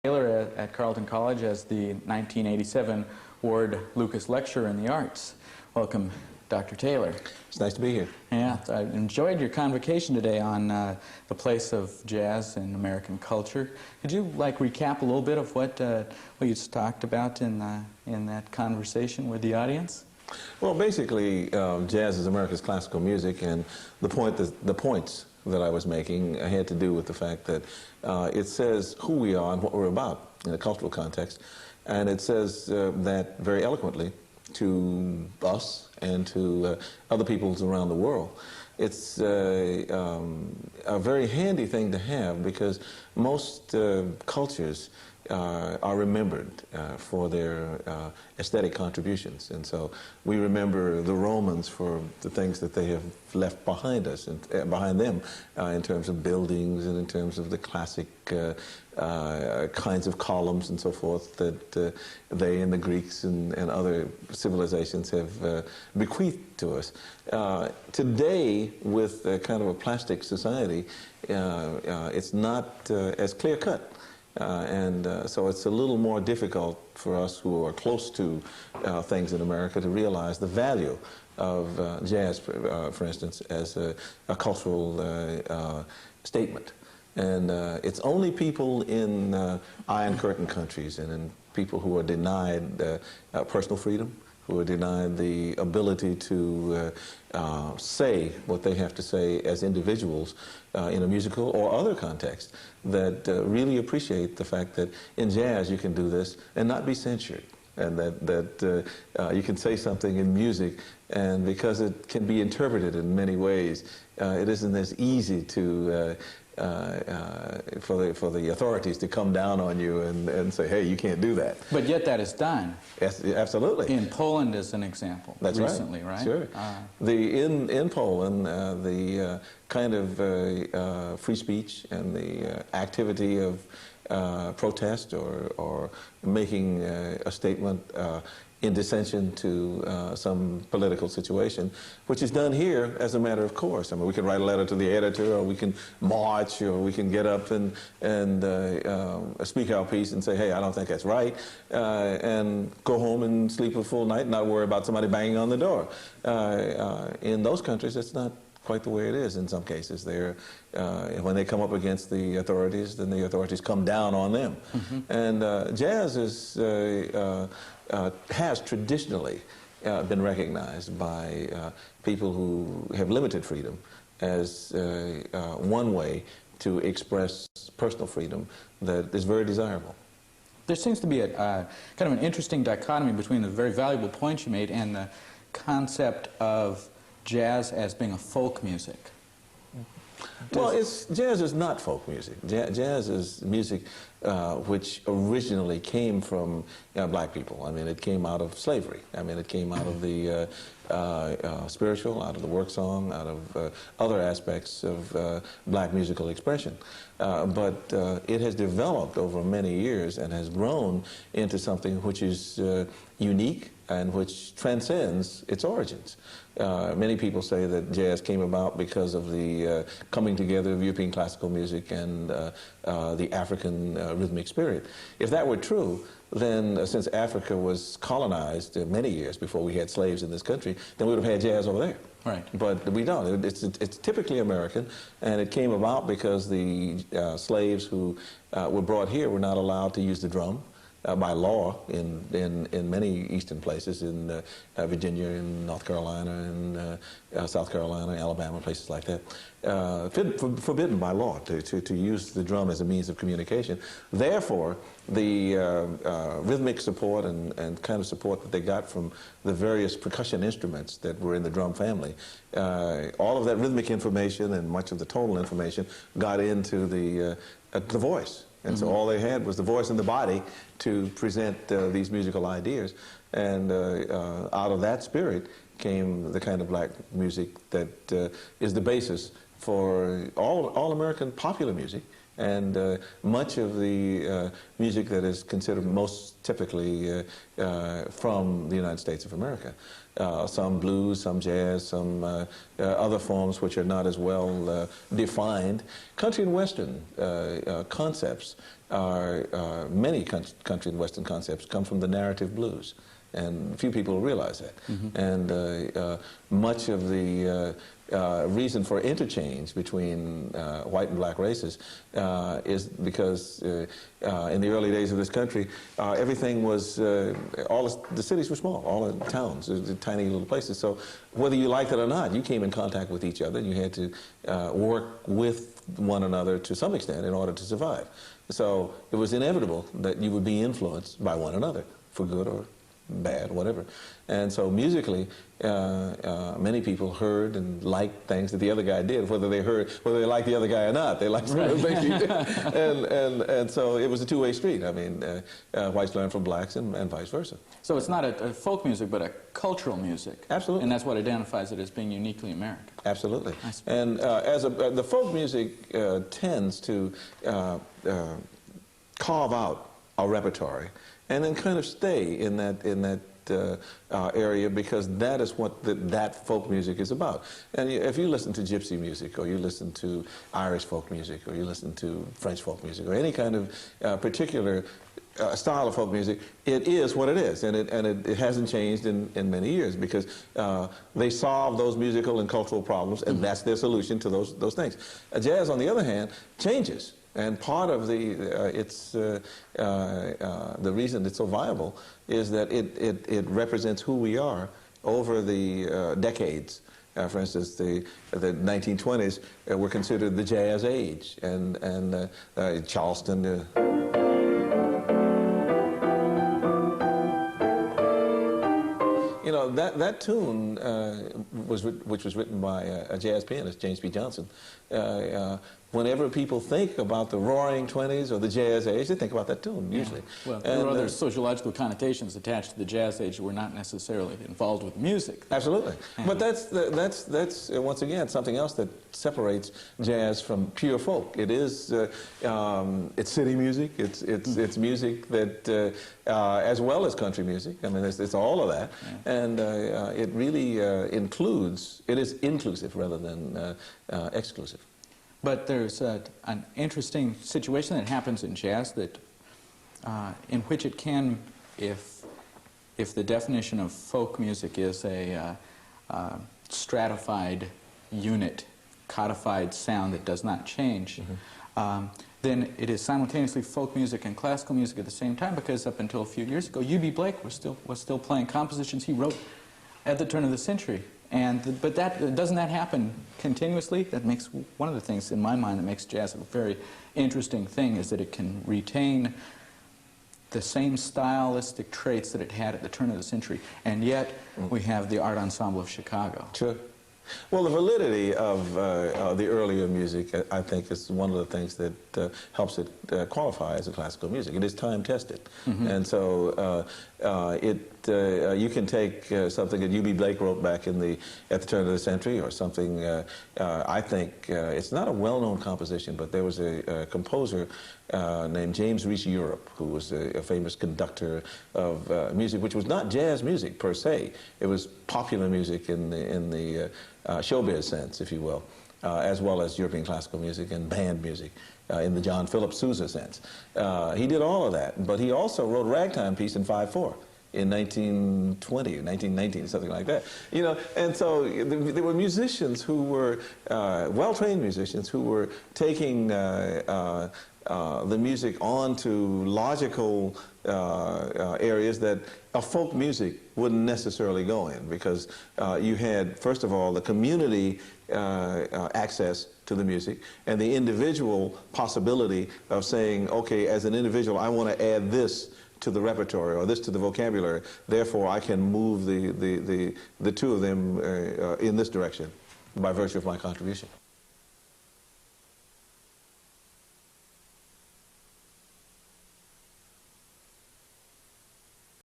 Taylor at Carleton College as the 1987 Ward Lucas Lecturer in the Arts. Welcome, Dr. Taylor. It's nice to be here. Yeah, I enjoyed your convocation today on the place of jazz in American culture. Could you recap a little bit of what you talked about in that conversation with the audience? Well, basically, jazz is America's classical music, and the points that I was making had to do with the fact that it says who we are and what we're about in a cultural context, and it says that very eloquently to us and to other peoples around the world. It's a very handy thing to have because most cultures are remembered for their aesthetic contributions, and so we remember the Romans for the things that they have left behind us and behind them in terms of buildings and in terms of the classic kinds of columns and so forth that they and the Greeks and other civilizations have bequeathed to us. Today, with kind of a plastic society, it's not as clear-cut. So it's a little more difficult for us who are close to things in America to realize the value of jazz, for instance, as a cultural statement. And it's only people in Iron Curtain countries and in people who are denied personal freedom, who are denied the ability to say what they have to say as individuals in a musical or other context, that really appreciate the fact that in jazz you can do this and not be censured, and that you can say something in music, and because it can be interpreted in many ways, it isn't as easy to for the authorities to come down on you and say, hey, you can't do that. But yet that is done. Yes, absolutely. In Poland as an example. That's recently, right? Sure. In Poland, the kind of free speech and the activity of protest or making a statement in dissension to some political situation, which is done here as a matter of course. I mean, we can write a letter to the editor, or we can march, or we can get up and speak our piece and say, hey, I don't think that's right, and go home and sleep a full night and not worry about somebody banging on the door. In those countries, it's not quite the way it is in some cases. When they come up against the authorities, then the authorities come down on them. Mm-hmm. And jazz has traditionally been recognized by people who have limited freedom as one way to express personal freedom that is very desirable. There seems to be a kind of an interesting dichotomy between the very valuable points you made and the concept of jazz as being a folk music. Well, jazz is not folk music. Jazz is music which originally came from black people. I mean, it came out of slavery. I mean, it came out of the spiritual, out of the work song, out of other aspects of black musical expression. But it has developed over many years and has grown into something which is unique and which transcends its origins. Many people say that jazz came about because of the coming together of European classical music and the African rhythmic spirit. If that were true, then since Africa was colonized many years before we had slaves in this country, then we would have had jazz over there. Right. But we don't. It's typically American, and it came about because the slaves who were brought here were not allowed to use the drum. By law in many eastern places, in Virginia, in North Carolina, in South Carolina, Alabama, places like that, forbidden by law to use the drum as a means of communication. Therefore, the rhythmic support and kind of support that they got from the various percussion instruments that were in the drum family, all of that rhythmic information and much of the tonal information got into the voice. And so all they had was the voice and the body to present these musical ideas. And out of that spirit came the kind of black music that is the basis for all American popular music And much of the music that is considered most typically from the United States of America. Some blues, some jazz, some other forms which are not as well defined. Country and Western concepts many country and Western concepts come from the narrative blues. And few people realize that. And much of the reason for interchange between white and black races is because in the early days of this country, everything was, the cities were small, all the towns, the tiny little places. So whether you liked it or not, you came in contact with each other, and you had to work with one another to some extent in order to survive. So it was inevitable that you would be influenced by one another, for good or bad, whatever. And so musically, many people heard and liked things that the other guy did, whether they liked the other guy or not. They liked some of the things he did. And so it was a two-way street. I mean, whites learned from blacks and vice versa. So it's not a folk music, but a cultural music. Absolutely. And that's what identifies it as being uniquely American. Absolutely. And the folk music tends to carve out a repertoire and then kind of stay in that area, because that is what that folk music is about. And if you listen to gypsy music, or you listen to Irish folk music, or you listen to French folk music, or any kind of particular style of folk music, it is what it is, and it hasn't changed in many years, because they solve those musical and cultural problems, and that's their solution to those things. Jazz, on the other hand, changes. And part of the reason it's so viable is that it represents who we are over the decades. For instance, the 1920s were considered the jazz age, and Charleston. You know, that tune, which was written by a jazz pianist, James B. Johnson, whenever people think about the Roaring '20s or the Jazz Age, they think about that tune, usually. Yeah. Well, there are other sociological connotations attached to the Jazz Age that were not necessarily involved with music. Absolutely. But that's once again, something else that separates jazz from pure folk. It is, it's city music, it's music that, as well as country music, I mean, it's all of that. Yeah. And it really includes, it is inclusive rather than exclusive. But there's an interesting situation that happens in jazz that, in which it can, if the definition of folk music is a stratified unit, codified sound that does not change, then it is simultaneously folk music and classical music at the same time, because up until a few years ago, U.B. Blake was still playing compositions he wrote at the turn of the century. But doesn't that happen continuously? That makes one of the things in my mind that makes jazz a very interesting thing, is that it can retain the same stylistic traits that it had at the turn of the century, and yet we have the Art Ensemble of Chicago. Sure. Well, the validity of the earlier music, I think, is one of the things that helps it qualify as a classical music. It is time-tested. And so you can take something that U.B. Blake wrote back at the turn of the century, or something, I think, it's not a well-known composition, but there was a composer named James Reese Europe, who was a famous conductor of music, which was not jazz music per se. It was popular music in the showbiz sense, if you will, as well as European classical music and band music in the John Philip Sousa sense. He did all of that, but he also wrote a ragtime piece in 5/4. In 1920 or 1919, something like that. You know, and so there were musicians who were well-trained musicians who were taking the music onto logical areas that a folk music wouldn't necessarily go in, because you had, first of all, the community access to the music, and the individual possibility of saying, okay, as an individual, I want to add this to the repertoire, or this to the vocabulary, therefore I can move the two of them in this direction by virtue of my contribution.